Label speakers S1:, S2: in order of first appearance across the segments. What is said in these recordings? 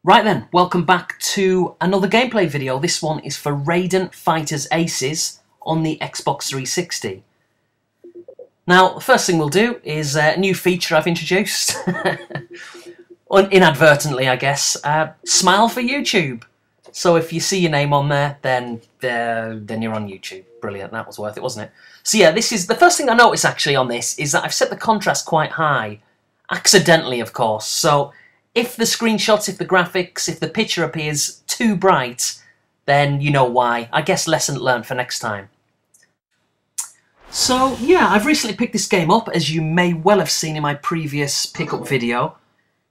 S1: Right then, welcome back to another gameplay video. This one is for Raiden Fighters Aces on the Xbox 360. Now, the first thing we'll do is a new feature I've introduced. Inadvertently, I guess. Smile for YouTube. So if you see your name on there, then you're on YouTube. Brilliant, that was worth it, wasn't it? So yeah, this is the first thing I notice actually on this is that I've set the contrast quite high. Accidentally, of course. So if the screenshots, if the graphics, if the picture appears too bright, then you know why. I guess lesson learned for next time. So yeah, I've recently picked this game up, as you may well have seen in my previous pickup video.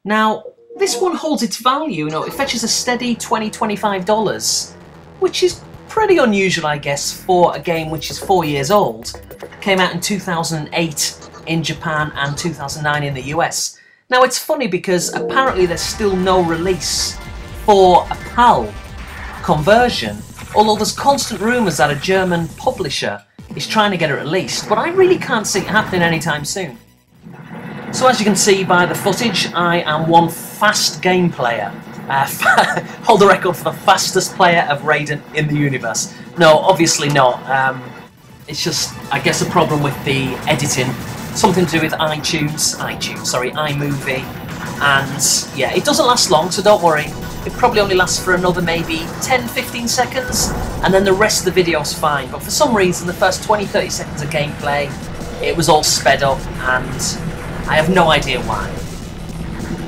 S1: Now, this one holds its value. You know, it fetches a steady $20–25, which is pretty unusual, I guess, for a game which is 4 years old. Came out in 2008 in Japan and 2009 in the US. Now, it's funny because apparently there's still no release for a PAL conversion, although there's constant rumours that a German publisher is trying to get it released, but I really can't see it happening anytime soon. So as you can see by the footage, I am one fast game player. Hold the record for the fastest player of Raiden in the universe. No, obviously not. It's just, I guess, a problem with the editing. Something to do with iMovie, and yeah, it doesn't last long, so don't worry. It probably only lasts for another maybe 10–15 seconds, and then the rest of the video's fine. But for some reason, the first 20–30 seconds of gameplay, it was all sped up, and I have no idea why.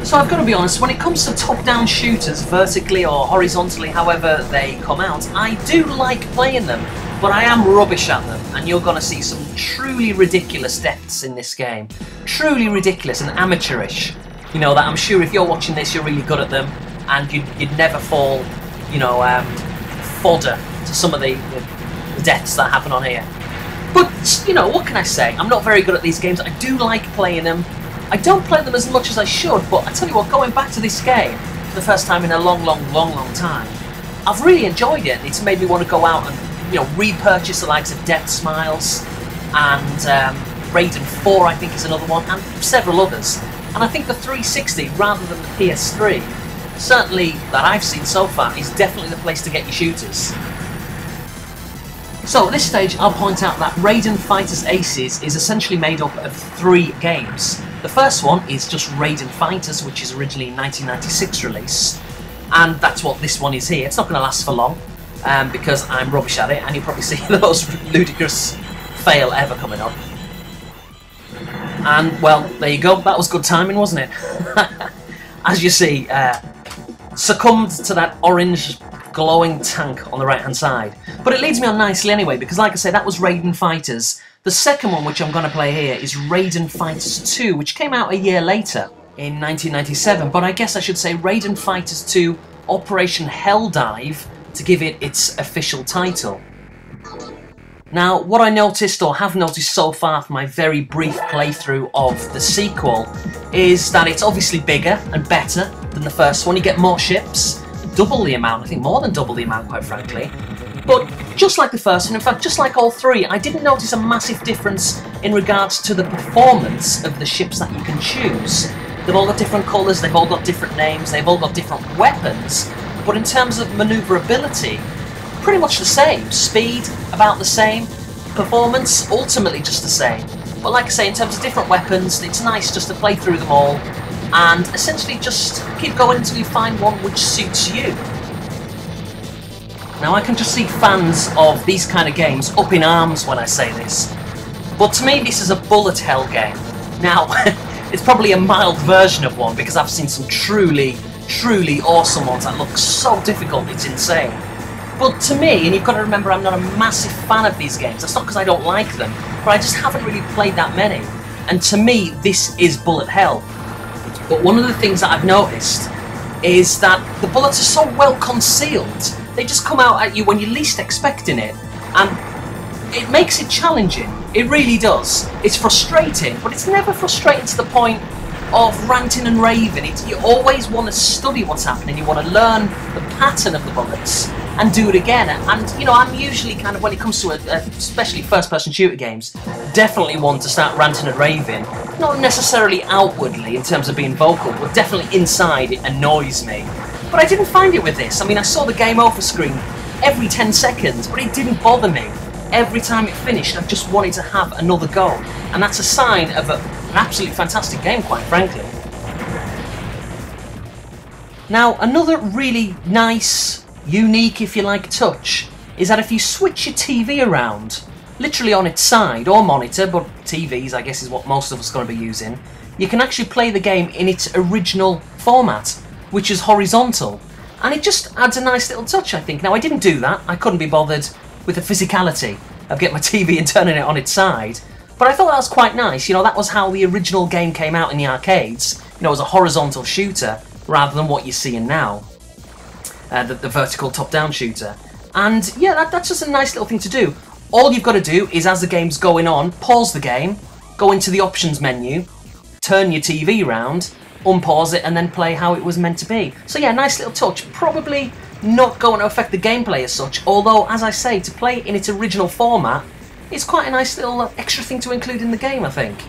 S1: So I've got to be honest, when it comes to top-down shooters, vertically or horizontally, however they come out, I do like playing them. But I am rubbish at them, and you're going to see some truly ridiculous deaths in this game. Truly ridiculous and amateurish. You know, that I'm sure if you're watching this, you're really good at them, and you'd never fall, you know, fodder to some of the deaths that happen on here. But, you know, what can I say? I'm not very good at these games. I do like playing them. I don't play them as much as I should, but I tell you what, going back to this game for the first time in a long time, I've really enjoyed it. It's made me want to go out and, you know, repurchase the likes of Death Smiles and Raiden 4, I think, is another one, and several others. And I think the 360, rather than the PS3, certainly that I've seen so far, is definitely the place to get your shooters. So at this stage, I'll point out that Raiden Fighters Aces is essentially made up of 3 games. The first one is just Raiden Fighters, which is originally a 1996 release, and that's what this one is here. It's not going to last for long. Because I'm rubbish at it, and you'll probably see the most ludicrous fail ever coming up. And, well, there you go, that was good timing, wasn't it? As you see, succumbed to that orange glowing tank on the right-hand side. But it leads me on nicely anyway, because like I say, that was Raiden Fighters. The second one, which I'm going to play here, is Raiden Fighters 2, which came out a year later, in 1997. But I guess I should say Raiden Fighters 2 Operation Helldive, to give it its official title. Now, what I noticed, or have noticed so far from my very brief playthrough of the sequel, is that it's obviously bigger and better than the first one. You get more ships, double the amount, I think more than double the amount, quite frankly. But just like the first one, in fact, just like all 3, I didn't notice a massive difference in regards to the performance of the ships that you can choose. They've all got different colours, they've all got different names, they've all got different weapons. But in terms of manoeuvrability, pretty much the same. Speed, about the same. Performance, ultimately just the same. But like I say, in terms of different weapons, it's nice just to play through them all and essentially just keep going until you find one which suits you. Now, I can just see fans of these kind of games up in arms when I say this. But to me, this is a bullet hell game. Now, it's probably a mild version of one because I've seen some truly awesome ones that look so difficult, it's insane. But to me, and you've got to remember, I'm not a massive fan of these games. That's not because I don't like them, but I just haven't really played that many. And to me, this is bullet hell. But one of the things that I've noticed is that the bullets are so well concealed. They just come out at you when you're least expecting it. And it makes it challenging. It really does. It's frustrating, but it's never frustrating to the point of ranting and raving. You always want to study what's happening, you want to learn the pattern of the bullets and do it again. And you know, I'm usually kind of, when it comes to especially first-person shooter games, definitely one to start ranting and raving. Not necessarily outwardly in terms of being vocal, but definitely inside it annoys me. But I didn't find it with this. I mean, I saw the game over screen every 10 seconds, but it didn't bother me. Every time it finished, I just wanted to have another go. And that's a sign of an absolutely fantastic game, quite frankly. Now, another really nice, unique, if you like, touch is that if you switch your TV around, literally on its side, or monitor, but TVs I guess is what most of us are going to be using, you can actually play the game in its original format, which is horizontal. And it just adds a nice little touch, I think. Now, I didn't do that. I couldn't be bothered with the physicality of getting my TV and turning it on its side. But I thought that was quite nice. You know, that was how the original game came out in the arcades. You know, as a horizontal shooter, rather than what you're seeing now. The vertical top-down shooter. And yeah, that's just a nice little thing to do. All you've got to do is, as the game's going on, pause the game, go into the options menu, turn your TV round, unpause it, and then play how it was meant to be. So yeah, nice little touch. Probably not going to affect the gameplay as such, although, as I say, to play in its original format, it's quite a nice little extra thing to include in the game, I think.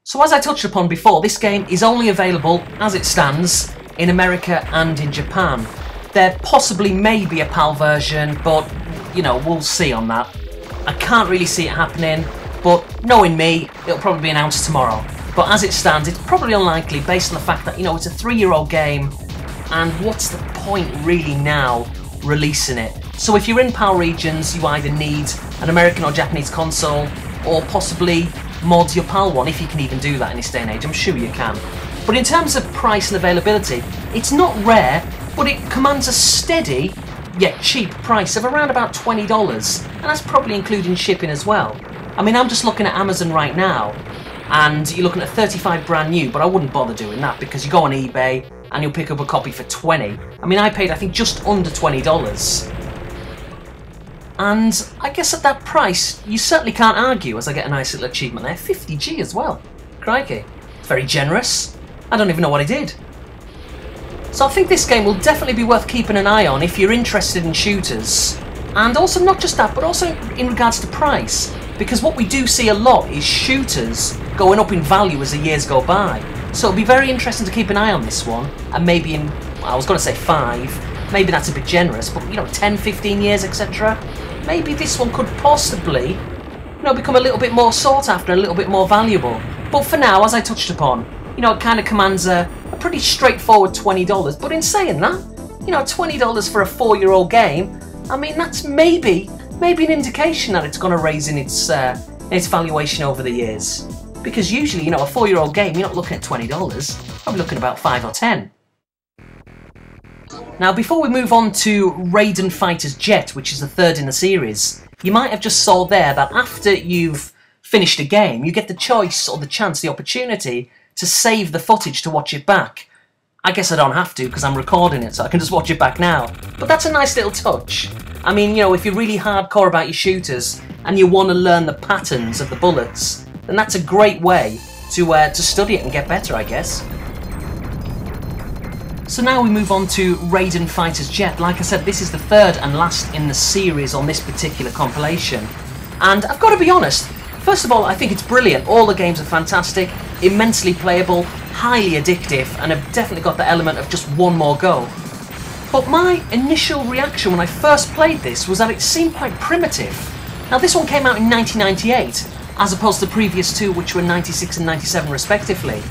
S1: So as I touched upon before, this game is only available, as it stands, in America and in Japan. There possibly may be a PAL version, but, you know, we'll see on that. I can't really see it happening, but knowing me, it'll probably be announced tomorrow. But as it stands, it's probably unlikely based on the fact that, you know, it's a 3-year-old game, and what's the point really now releasing it? So if you're in PAL regions, you either need an American or Japanese console, or possibly mod your PAL one, if you can even do that in this day and age. I'm sure you can. But in terms of price and availability, it's not rare, but it commands a steady, yet cheap price of around about $20, and that's probably including shipping as well. I mean, I'm just looking at Amazon right now, and you're looking at 35 brand new, but I wouldn't bother doing that because you go on eBay and you'll pick up a copy for 20. I mean, I paid, I think, just under $20. And I guess at that price, you certainly can't argue, as I get a nice little achievement there. 50G as well. Crikey. It's very generous. I don't even know what I did. So I think this game will definitely be worth keeping an eye on if you're interested in shooters. And also, not just that, but also in regards to price. Because what we do see a lot is shooters going up in value as the years go by. So it'll be very interesting to keep an eye on this one. And maybe in, I was going to say 5, maybe that's a bit generous, but you know, 10, 15 years, etc. Maybe this one could possibly, you know, become a little bit more sought after, a little bit more valuable. But for now, as I touched upon, you know, it kind of commands a pretty straightforward $20. But in saying that, you know, $20 for a 4-year-old game, I mean, that's maybe an indication that it's going to raise in its valuation over the years. Because usually, you know, a 4-year-old game, you're not looking at $20. I'm looking about 5 or 10. Now, before we move on to Raiden Fighters Jet, which is the 3rd in the series, you might have just saw there that after you've finished a game, you get the choice or the chance, the opportunity to save the footage to watch it back. I guess I don't have to because I'm recording it, so I can just watch it back now. But that's a nice little touch. I mean, you know, if you're really hardcore about your shooters and you want to learn the patterns of the bullets, then that's a great way to study it and get better, I guess. So now we move on to Raiden Fighters Jet. Like I said, this is the 3rd and last in the series on this particular compilation. And I've got to be honest, first of all, I think it's brilliant. All the games are fantastic, immensely playable, highly addictive, and have definitely got the element of just one more go. But my initial reaction when I first played this was that it seemed quite primitive. Now, this one came out in 1998, as opposed to the previous two, which were 96 and 97 respectively.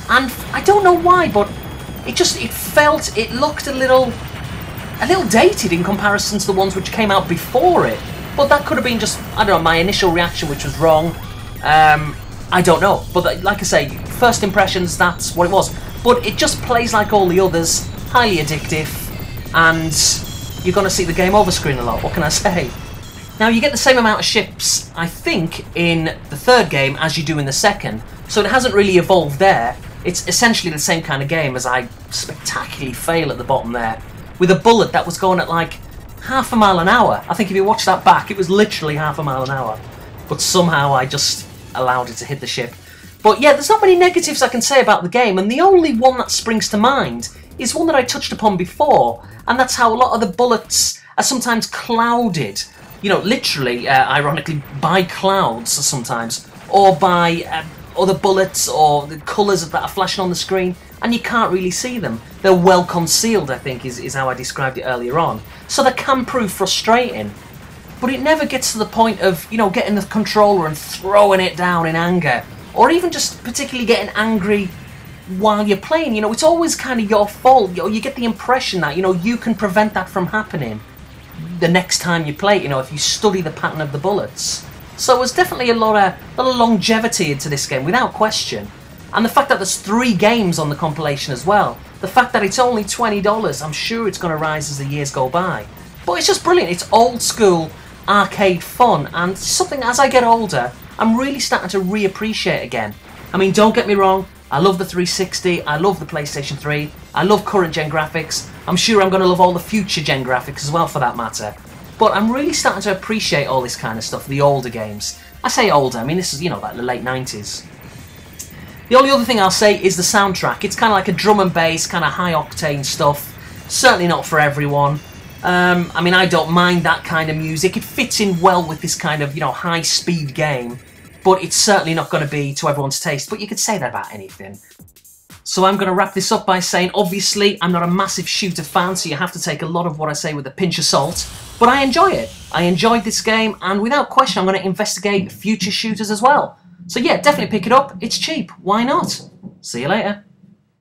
S1: And I don't know why, but it looked a little dated in comparison to the ones which came out before it. But that could have been just, I don't know, my initial reaction, which was wrong. I don't know. But like I say, first impressions, that's what it was. But it just plays like all the others, highly addictive, and you're going to see the game over screen a lot. What can I say? Now, you get the same amount of ships, I think, in the 3rd game as you do in the 2nd. So it hasn't really evolved there. It's essentially the same kind of game as I spectacularly fail at the bottom there, with a bullet that was going at like half a mile an hour. I think if you watch that back, it was literally half a mile an hour. But somehow I just allowed it to hit the ship. But yeah, there's not many negatives I can say about the game, and the only one that springs to mind is one that I touched upon before, and that's how a lot of the bullets are sometimes clouded. You know, literally, ironically, by clouds sometimes, or by other bullets or the colours that are flashing on the screen, and you can't really see them. They're well concealed, I think, is how I described it earlier on. So they can prove frustrating. But it never gets to the point of, you know, getting the controller and throwing it down in anger. Or even just particularly getting angry while you're playing. You know, it's always kind of your fault. You get the impression that, you know, you can prevent that from happening the next time you play it, you know, if you study the pattern of the bullets. So there's definitely a lot of longevity into this game, without question. And the fact that there's 3 games on the compilation as well. The fact that it's only $20, I'm sure it's going to rise as the years go by. But it's just brilliant. It's old school arcade fun, and something as I get older I'm really starting to reappreciate again. I mean, don't get me wrong, I love the 360, I love the PlayStation 3, I love current gen graphics, I'm sure I'm going to love all the future gen graphics as well for that matter. But I'm really starting to appreciate all this kind of stuff, the older games. I say older, I mean this is, you know, like the late 90s. The only other thing I'll say is the soundtrack. It's kind of like a drum and bass, kind of high octane stuff. Certainly not for everyone. I mean, I don't mind that kind of music. It fits in well with this kind of, you know, high-speed game. But it's certainly not going to be to everyone's taste. But you could say that about anything. So I'm going to wrap this up by saying, obviously, I'm not a massive shooter fan, so you have to take a lot of what I say with a pinch of salt. But I enjoy it. I enjoyed this game, and without question, I'm going to investigate future shooters as well. So yeah, definitely pick it up. It's cheap. Why not? See you later.